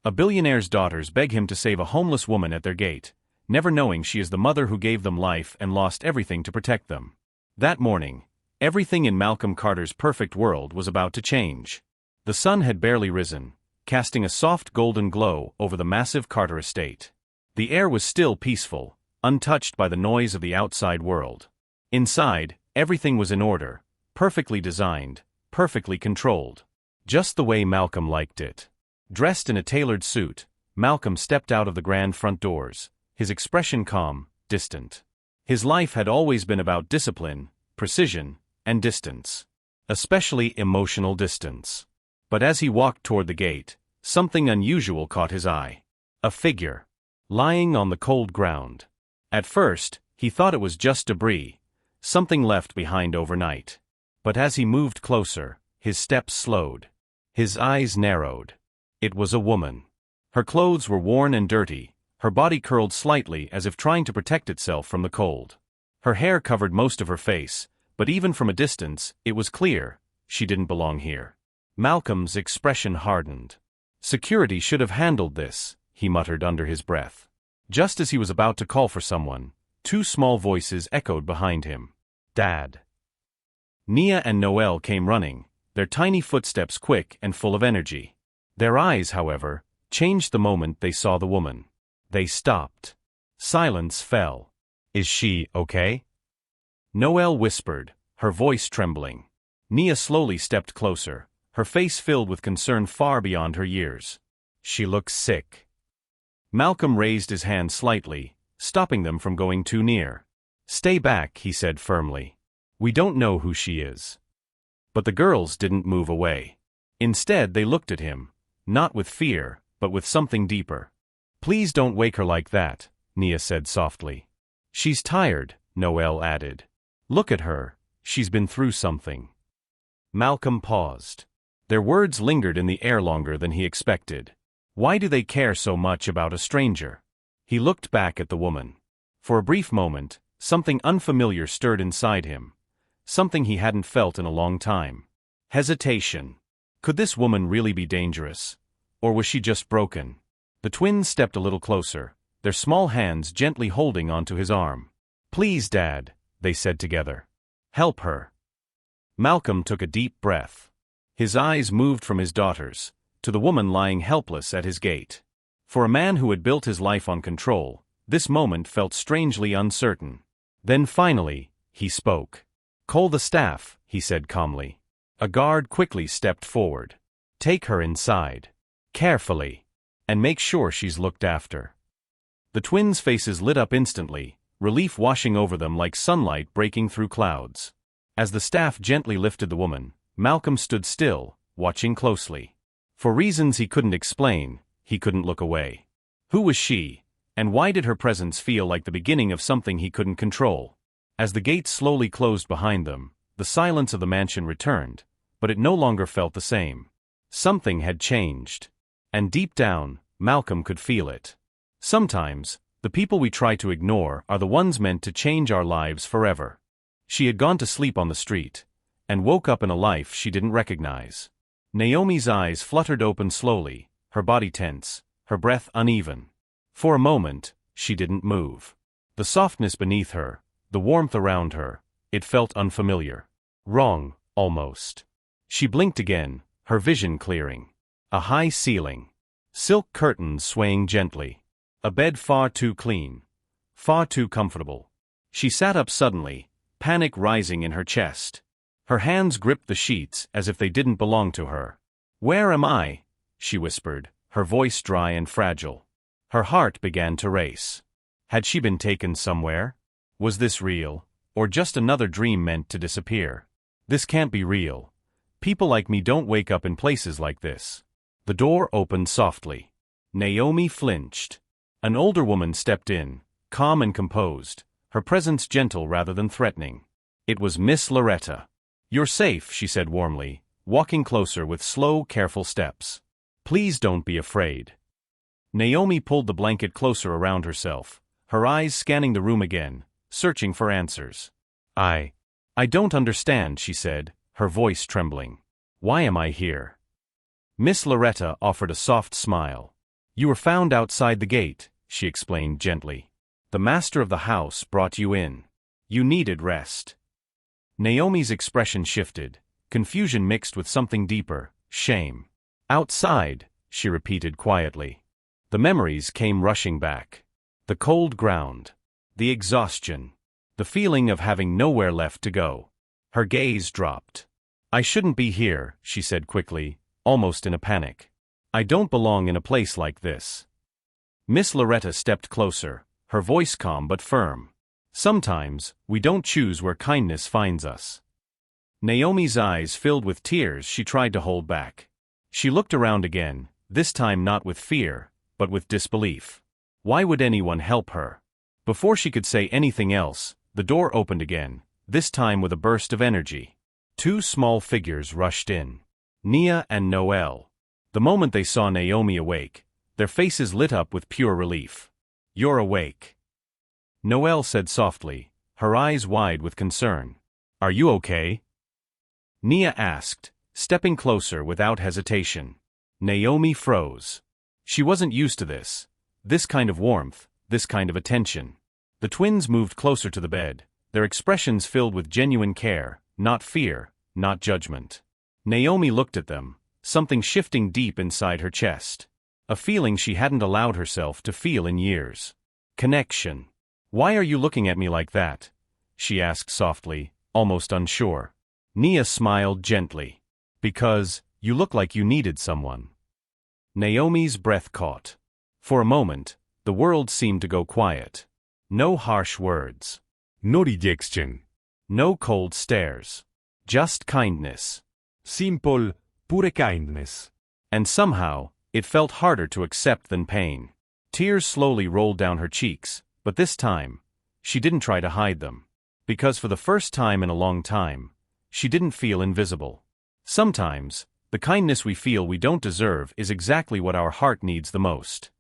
A billionaire's daughters beg him to save a homeless woman at their gate, never knowing she is the mother who gave them life and lost everything to protect them. That morning, everything in Malcolm Carter's perfect world was about to change. The sun had barely risen, casting a soft golden glow over the massive Carter estate. The air was still peaceful, untouched by the noise of the outside world. Inside, everything was in order, perfectly designed, perfectly controlled. Just the way Malcolm liked it. Dressed in a tailored suit, Malcolm stepped out of the grand front doors, his expression calm, distant. His life had always been about discipline, precision, and distance. Especially emotional distance. But as he walked toward the gate, something unusual caught his eye. A figure. Lying on the cold ground. At first, he thought it was just debris, something left behind overnight. But as he moved closer, his steps slowed. His eyes narrowed. It was a woman. Her clothes were worn and dirty, her body curled slightly as if trying to protect itself from the cold. Her hair covered most of her face, but even from a distance, it was clear, she didn't belong here. Malcolm's expression hardened. Security should have handled this, he muttered under his breath. Just as he was about to call for someone, two small voices echoed behind him. Dad. Nia and Noel came running, their tiny footsteps quick and full of energy. Their eyes, however, changed the moment they saw the woman. They stopped. Silence fell. Is she okay? Noel whispered, her voice trembling. Nia slowly stepped closer, her face filled with concern far beyond her years. She looks sick. Malcolm raised his hand slightly, stopping them from going too near. Stay back, he said firmly. We don't know who she is. But the girls didn't move away. Instead, they looked at him, not with fear, but with something deeper. Please don't wake her like that, Nia said softly. She's tired, Noel added. Look at her, she's been through something. Malcolm paused. Their words lingered in the air longer than he expected. Why do they care so much about a stranger? He looked back at the woman. For a brief moment, something unfamiliar stirred inside him. Something he hadn't felt in a long time. Hesitation. Could this woman really be dangerous? Or was she just broken? The twins stepped a little closer, their small hands gently holding onto his arm. Please, Dad, they said together. Help her. Malcolm took a deep breath. His eyes moved from his daughters to the woman lying helpless at his gate. For a man who had built his life on control, this moment felt strangely uncertain. Then finally, he spoke. Call the staff, he said calmly. A guard quickly stepped forward. Take her inside. Carefully. And make sure she's looked after. The twins' faces lit up instantly, relief washing over them like sunlight breaking through clouds. As the staff gently lifted the woman, Malcolm stood still, watching closely. For reasons he couldn't explain, he couldn't look away. Who was she, and why did her presence feel like the beginning of something he couldn't control? As the gates slowly closed behind them, the silence of the mansion returned, but it no longer felt the same. Something had changed. And deep down, Malcolm could feel it. Sometimes, the people we try to ignore are the ones meant to change our lives forever. She had gone to sleep on the street, and woke up in a life she didn't recognize. Naomi's eyes fluttered open slowly, her body tense, her breath uneven. For a moment, she didn't move. The softness beneath her, the warmth around her, it felt unfamiliar. Wrong, almost. She blinked again, her vision clearing. A high ceiling. Silk curtains swaying gently. A bed far too clean. Far too comfortable. She sat up suddenly, panic rising in her chest. Her hands gripped the sheets as if they didn't belong to her. Where am I? She whispered, her voice dry and fragile. Her heart began to race. Had she been taken somewhere? Was this real, or just another dream meant to disappear? This can't be real. People like me don't wake up in places like this. The door opened softly. Naomi flinched. An older woman stepped in, calm and composed, her presence gentle rather than threatening. It was Miss Loretta. You're safe, she said warmly, walking closer with slow, careful steps. Please don't be afraid. Naomi pulled the blanket closer around herself, her eyes scanning the room again, searching for answers. I don't understand, she said, her voice trembling. Why am I here? Miss Loretta offered a soft smile. You were found outside the gate, she explained gently. The master of the house brought you in. You needed rest. Naomi's expression shifted, confusion mixed with something deeper, shame. Outside, she repeated quietly. The memories came rushing back. The cold ground. The exhaustion. The feeling of having nowhere left to go. Her gaze dropped. I shouldn't be here, she said quickly, almost in a panic. I don't belong in a place like this. Miss Loretta stepped closer, her voice calm but firm. Sometimes, we don't choose where kindness finds us. Naomi's eyes filled with tears she tried to hold back. She looked around again, this time not with fear, but with disbelief. Why would anyone help her? Before she could say anything else, the door opened again, this time with a burst of energy. Two small figures rushed in. Nia and Noel. The moment they saw Naomi awake, their faces lit up with pure relief. You're awake. Noel said softly, her eyes wide with concern. Are you okay? Nia asked, stepping closer without hesitation. Naomi froze. She wasn't used to this kind of warmth, this kind of attention. The twins moved closer to the bed, their expressions filled with genuine care, not fear, not judgment. Naomi looked at them, something shifting deep inside her chest. A feeling she hadn't allowed herself to feel in years. Connection. Why are you looking at me like that? She asked softly, almost unsure. Nia smiled gently. Because, you look like you needed someone. Naomi's breath caught. For a moment, the world seemed to go quiet. No harsh words. No rejection. No cold stares. Just kindness. Simple, pure kindness. And somehow, it felt harder to accept than pain. Tears slowly rolled down her cheeks, but this time, she didn't try to hide them. Because for the first time in a long time, she didn't feel invisible. Sometimes, the kindness we feel we don't deserve is exactly what our heart needs the most.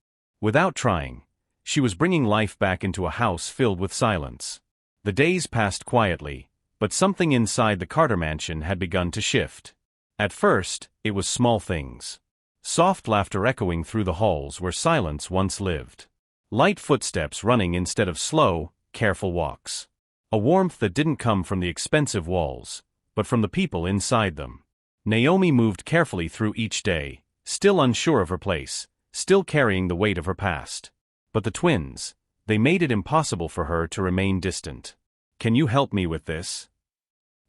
Without trying, she was bringing life back into a house filled with silence. The days passed quietly, but something inside the Carter mansion had begun to shift. At first, it was small things. Soft laughter echoing through the halls where silence once lived. Light footsteps running instead of slow, careful walks. A warmth that didn't come from the expensive walls, but from the people inside them. Naomi moved carefully through each day, still unsure of her place, still carrying the weight of her past. But the twins, they made it impossible for her to remain distant. Can you help me with this?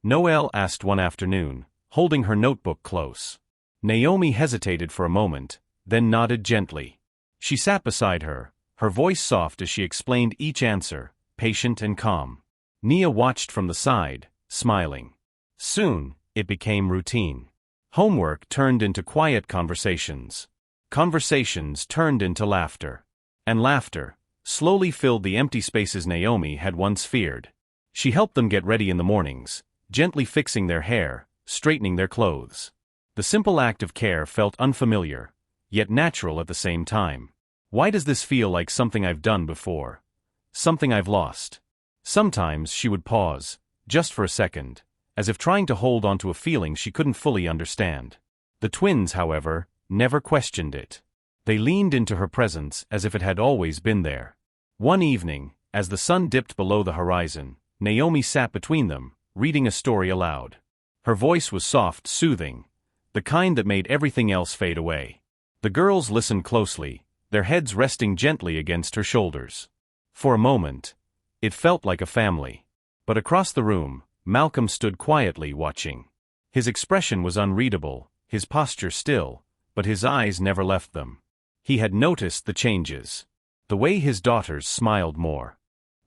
Noel asked one afternoon, holding her notebook close. Naomi hesitated for a moment, then nodded gently. She sat beside her, her voice soft as she explained each answer, patient and calm. Nia watched from the side, smiling. Soon, it became routine. Homework turned into quiet conversations. Conversations turned into laughter. And laughter slowly filled the empty spaces Naomi had once feared. She helped them get ready in the mornings, gently fixing their hair, straightening their clothes. The simple act of care felt unfamiliar, yet natural at the same time. Why does this feel like something I've done before? Something I've lost? Sometimes she would pause, just for a second, as if trying to hold onto a feeling she couldn't fully understand. The twins, however, never questioned it. They leaned into her presence as if it had always been there. One evening, as the sun dipped below the horizon, Naomi sat between them, reading a story aloud. Her voice was soft, soothing, the kind that made everything else fade away. The girls listened closely, their heads resting gently against her shoulders. For a moment, it felt like a family. But across the room, Malcolm stood quietly watching. His expression was unreadable, his posture still, but his eyes never left them. He had noticed the changes. The way his daughters smiled more.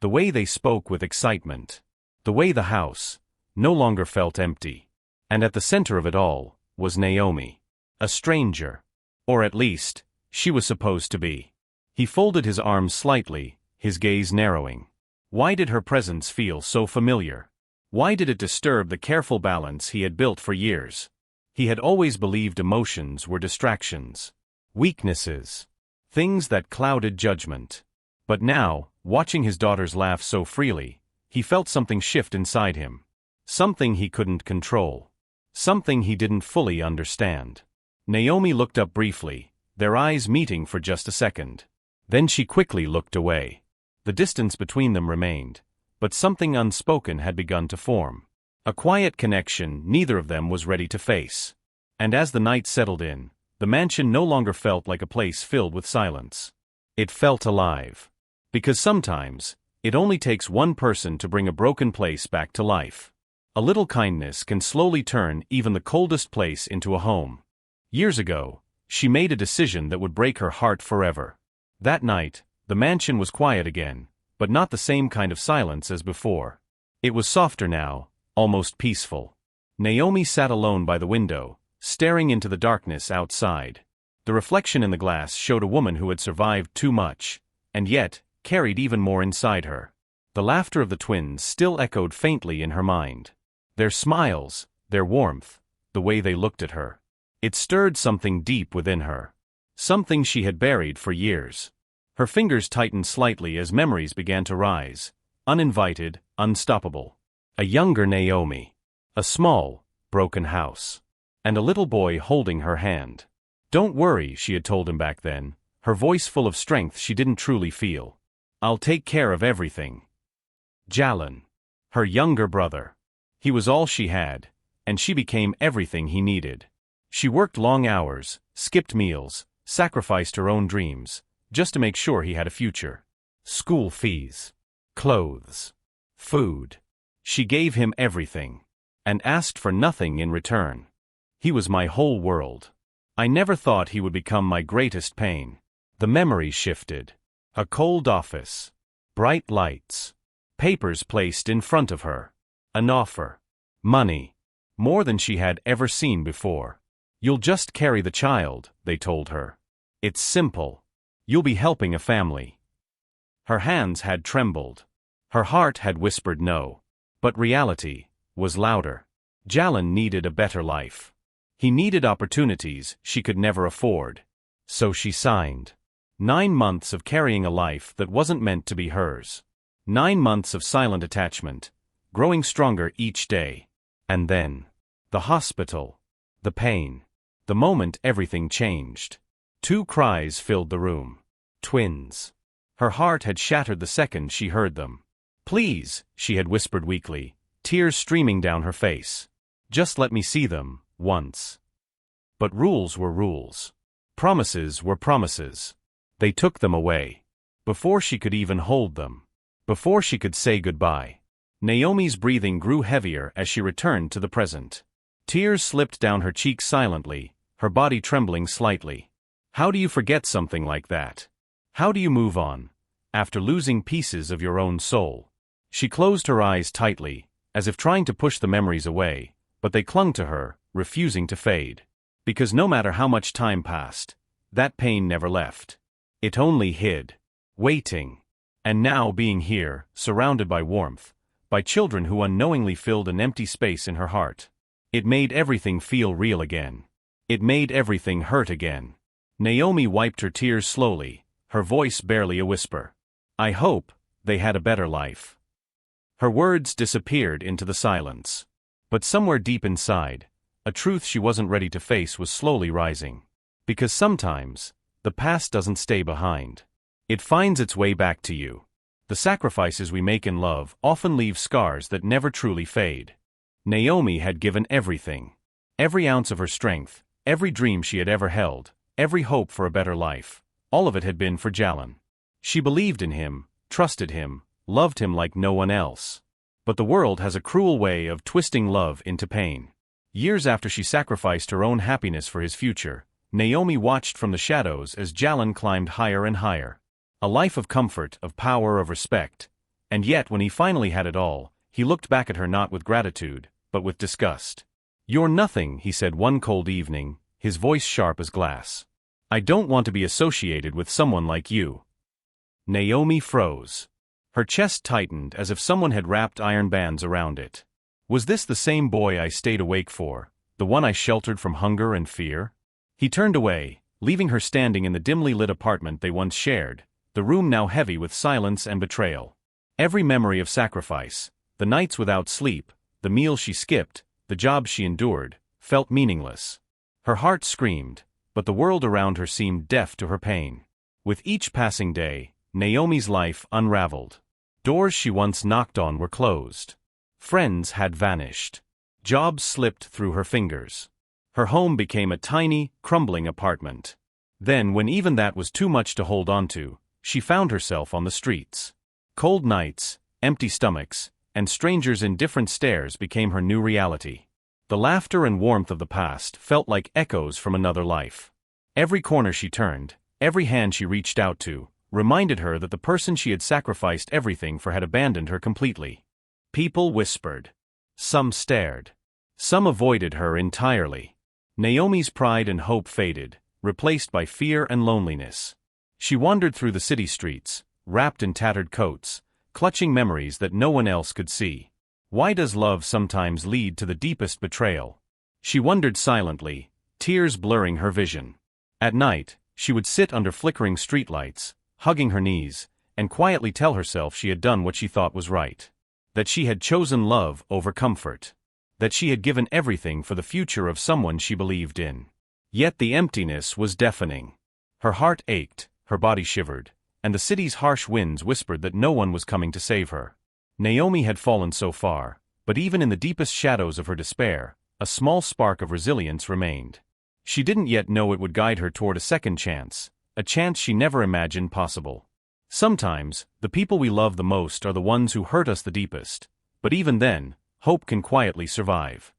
The way they spoke with excitement. The way the house no longer felt empty. And at the center of it all was Naomi. A stranger. Or at least, she was supposed to be. He folded his arms slightly, his gaze narrowing. Why did her presence feel so familiar? Why did it disturb the careful balance he had built for years? He had always believed emotions were distractions. Weaknesses. Things that clouded judgment. But now, watching his daughters laugh so freely, he felt something shift inside him. Something he couldn't control. Something he didn't fully understand. Naomi looked up briefly, their eyes meeting for just a second. Then she quickly looked away. The distance between them remained, but something unspoken had begun to form. A quiet connection neither of them was ready to face. And as the night settled in, the mansion no longer felt like a place filled with silence. It felt alive. Because sometimes, it only takes one person to bring a broken place back to life. A little kindness can slowly turn even the coldest place into a home. Years ago, she made a decision that would break her heart forever. That night, the mansion was quiet again, but not the same kind of silence as before. It was softer now, almost peaceful. Naomi sat alone by the window, staring into the darkness outside. The reflection in the glass showed a woman who had survived too much, and yet, carried even more inside her. The laughter of the twins still echoed faintly in her mind. Their smiles, their warmth, the way they looked at her. It stirred something deep within her. Something she had buried for years. Her fingers tightened slightly as memories began to rise, uninvited, unstoppable. A younger Naomi. A small, broken house. And a little boy holding her hand. "Don't worry," she had told him back then, her voice full of strength she didn't truly feel. "I'll take care of everything." Jalan. Her younger brother. He was all she had, and she became everything he needed. She worked long hours, skipped meals, sacrificed her own dreams, just to make sure he had a future. School fees. Clothes. Food. She gave him everything. And asked for nothing in return. He was my whole world. I never thought he would become my greatest pain. The memory shifted. A cold office. Bright lights. Papers placed in front of her. An offer. Money. More than she had ever seen before. "You'll just carry the child," they told her. "It's simple. You'll be helping a family." Her hands had trembled. Her heart had whispered no. But reality was louder. Jalan needed a better life. He needed opportunities she could never afford. So she signed. 9 months of carrying a life that wasn't meant to be hers. 9 months of silent attachment, growing stronger each day. And then, the hospital. The pain. The moment everything changed. 2 cries filled the room. Twins. Her heart had shattered the second she heard them. "Please," she had whispered weakly, tears streaming down her face. "Just let me see them, once." But rules were rules. Promises were promises. They took them away. Before she could even hold them. Before she could say goodbye. Naomi's breathing grew heavier as she returned to the present. Tears slipped down her cheeks silently, her body trembling slightly. How do you forget something like that? How do you move on, after losing pieces of your own soul? She closed her eyes tightly, as if trying to push the memories away, but they clung to her, refusing to fade. Because no matter how much time passed, that pain never left. It only hid, waiting. And now being here, surrounded by warmth, by children who unknowingly filled an empty space in her heart. It made everything feel real again. It made everything hurt again. Naomi wiped her tears slowly, her voice barely a whisper. "I hope they had a better life." Her words disappeared into the silence. But somewhere deep inside, a truth she wasn't ready to face was slowly rising. Because sometimes, the past doesn't stay behind. It finds its way back to you. The sacrifices we make in love often leave scars that never truly fade. Naomi had given everything. Every ounce of her strength, every dream she had ever held, every hope for a better life, all of it had been for Jalan. She believed in him, trusted him, loved him like no one else. But the world has a cruel way of twisting love into pain. Years after she sacrificed her own happiness for his future, Naomi watched from the shadows as Jalan climbed higher and higher. A life of comfort, of power, of respect. And yet when he finally had it all, he looked back at her not with gratitude, but with disgust. "You're nothing," he said one cold evening, his voice sharp as glass. "I don't want to be associated with someone like you." Naomi froze. Her chest tightened as if someone had wrapped iron bands around it. Was this the same boy I stayed awake for, the one I sheltered from hunger and fear? He turned away, leaving her standing in the dimly lit apartment they once shared, the room now heavy with silence and betrayal. Every memory of sacrifice, the nights without sleep, the meals she skipped, the jobs she endured, felt meaningless. Her heart screamed, but the world around her seemed deaf to her pain. With each passing day, Naomi's life unraveled. Doors she once knocked on were closed. Friends had vanished. Jobs slipped through her fingers. Her home became a tiny, crumbling apartment. Then, when even that was too much to hold on to, she found herself on the streets. Cold nights, empty stomachs, and strangers in different stares became her new reality. The laughter and warmth of the past felt like echoes from another life. Every corner she turned, every hand she reached out to, reminded her that the person she had sacrificed everything for had abandoned her completely. People whispered. Some stared. Some avoided her entirely. Naomi's pride and hope faded, replaced by fear and loneliness. She wandered through the city streets, wrapped in tattered coats, clutching memories that no one else could see. Why does love sometimes lead to the deepest betrayal? She wondered silently, tears blurring her vision. At night, she would sit under flickering streetlights, hugging her knees, and quietly tell herself she had done what she thought was right. That she had chosen love over comfort. That she had given everything for the future of someone she believed in. Yet the emptiness was deafening. Her heart ached, her body shivered, and the city's harsh winds whispered that no one was coming to save her. Naomi had fallen so far, but even in the deepest shadows of her despair, a small spark of resilience remained. She didn't yet know it would guide her toward a second chance, a chance she never imagined possible. Sometimes, the people we love the most are the ones who hurt us the deepest, but even then, hope can quietly survive.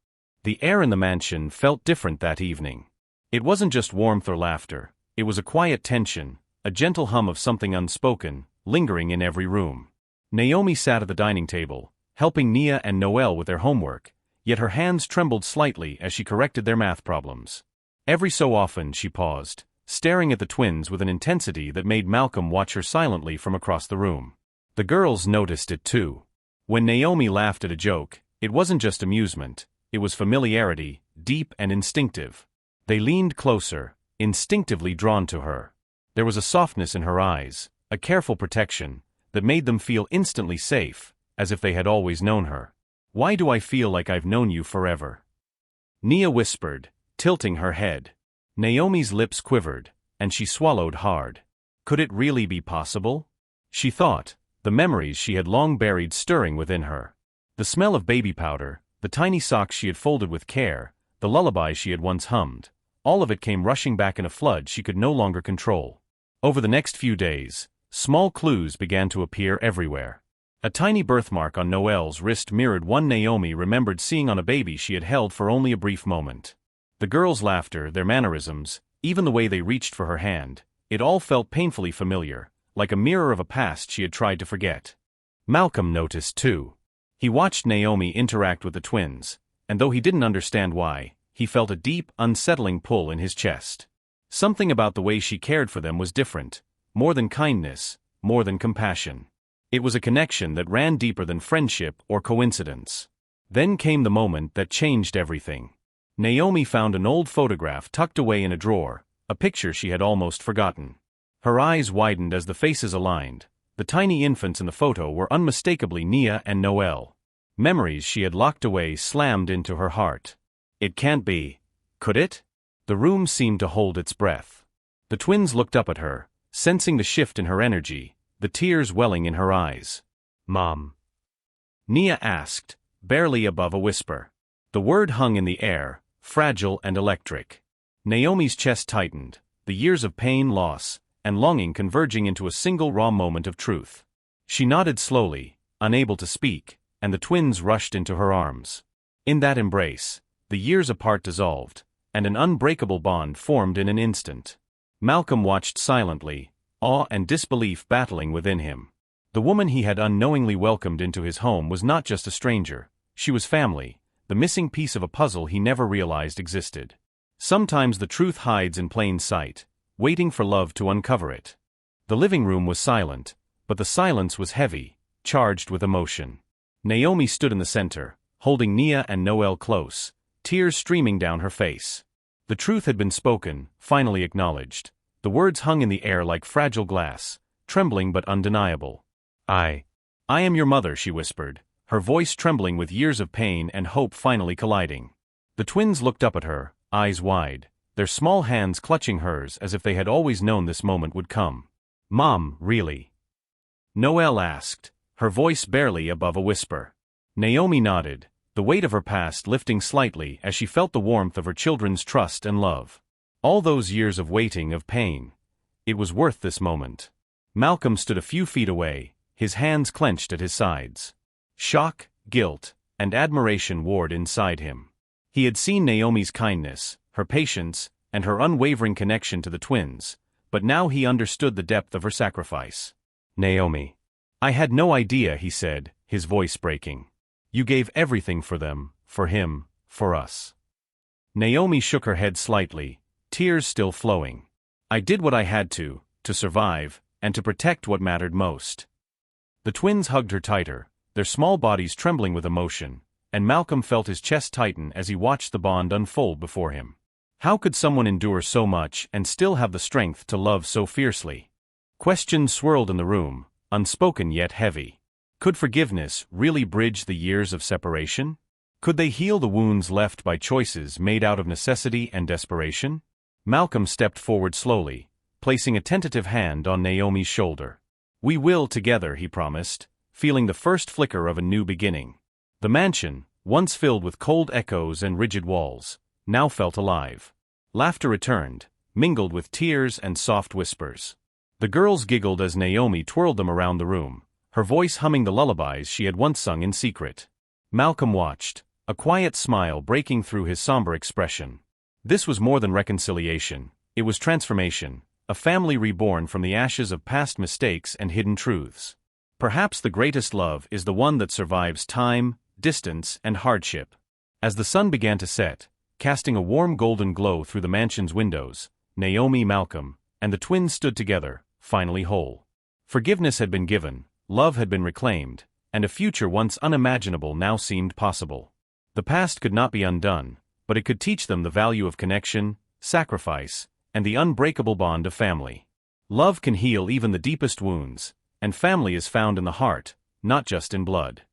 The air in the mansion felt different that evening. It wasn't just warmth or laughter, it was a quiet tension, a gentle hum of something unspoken, lingering in every room. Naomi sat at the dining table, helping Nia and Noel with their homework, yet her hands trembled slightly as she corrected their math problems. Every so often she paused, staring at the twins with an intensity that made Malcolm watch her silently from across the room. The girls noticed it too. When Naomi laughed at a joke, it wasn't just amusement, it was familiarity, deep and instinctive. They leaned closer, instinctively drawn to her. There was a softness in her eyes, a careful protection, that made them feel instantly safe, as if they had always known her. Why do I feel like I've known you forever? Nia whispered, tilting her head. Naomi's lips quivered, and she swallowed hard. Could it really be possible? She thought, the memories she had long buried stirring within her. The smell of baby powder, the tiny socks she had folded with care, the lullabies she had once hummed, all of it came rushing back in a flood she could no longer control. Over the next few days, small clues began to appear everywhere. A tiny birthmark on Noel's wrist mirrored one Naomi remembered seeing on a baby she had held for only a brief moment. The girls' laughter, their mannerisms, even the way they reached for her hand, it all felt painfully familiar, like a mirror of a past she had tried to forget. Malcolm noticed too. He watched Naomi interact with the twins, and though he didn't understand why, he felt a deep, unsettling pull in his chest. Something about the way she cared for them was different, more than kindness, more than compassion. It was a connection that ran deeper than friendship or coincidence. Then came the moment that changed everything. Naomi found an old photograph tucked away in a drawer, a picture she had almost forgotten. Her eyes widened as the faces aligned. The tiny infants in the photo were unmistakably Nia and Noel. Memories she had locked away slammed into her heart. It can't be. Could it? The room seemed to hold its breath. The twins looked up at her, sensing the shift in her energy, the tears welling in her eyes. Mom? Nia asked, barely above a whisper. The word hung in the air, fragile and electric. Naomi's chest tightened, the years of pain, loss, and longing converging into a single raw moment of truth. She nodded slowly, unable to speak, and the twins rushed into her arms. In that embrace, the years apart dissolved, and an unbreakable bond formed in an instant. Malcolm watched silently, awe and disbelief battling within him. The woman he had unknowingly welcomed into his home was not just a stranger, she was family, the missing piece of a puzzle he never realized existed. Sometimes the truth hides in plain sight, waiting for love to uncover it. The living room was silent, but the silence was heavy, charged with emotion. Naomi stood in the center, holding Nia and Noel close, tears streaming down her face. The truth had been spoken, finally acknowledged. The words hung in the air like fragile glass, trembling but undeniable. I am your mother, she whispered, her voice trembling with years of pain and hope finally colliding. The twins looked up at her, eyes wide, their small hands clutching hers as if they had always known this moment would come. "Mom, really?" Noelle asked, her voice barely above a whisper. Naomi nodded, the weight of her past lifting slightly as she felt the warmth of her children's trust and love. All those years of waiting, of pain. It was worth this moment. Malcolm stood a few feet away, his hands clenched at his sides. Shock, guilt, and admiration warred inside him. He had seen Naomi's kindness, her patience, and her unwavering connection to the twins, but now he understood the depth of her sacrifice. "Naomi. I had no idea," he said, his voice breaking. "You gave everything for them, for him, for us." Naomi shook her head slightly, tears still flowing. "I did what I had to survive, and to protect what mattered most." The twins hugged her tighter, their small bodies trembling with emotion, and Malcolm felt his chest tighten as he watched the bond unfold before him. How could someone endure so much and still have the strength to love so fiercely? Questions swirled in the room, unspoken yet heavy. Could forgiveness really bridge the years of separation? Could they heal the wounds left by choices made out of necessity and desperation? Malcolm stepped forward slowly, placing a tentative hand on Naomi's shoulder. "We will together," he promised, feeling the first flicker of a new beginning. The mansion, once filled with cold echoes and rigid walls, now felt alive. Laughter returned, mingled with tears and soft whispers. The girls giggled as Naomi twirled them around the room, her voice humming the lullabies she had once sung in secret. Malcolm watched, a quiet smile breaking through his somber expression. This was more than reconciliation, it was transformation, a family reborn from the ashes of past mistakes and hidden truths. Perhaps the greatest love is the one that survives time, distance, and hardship. As the sun began to set, casting a warm golden glow through the mansion's windows, Naomi, Malcolm, and the twins stood together, finally whole. Forgiveness had been given, love had been reclaimed, and a future once unimaginable now seemed possible. The past could not be undone, but it could teach them the value of connection, sacrifice, and the unbreakable bond of family. Love can heal even the deepest wounds, and family is found in the heart, not just in blood.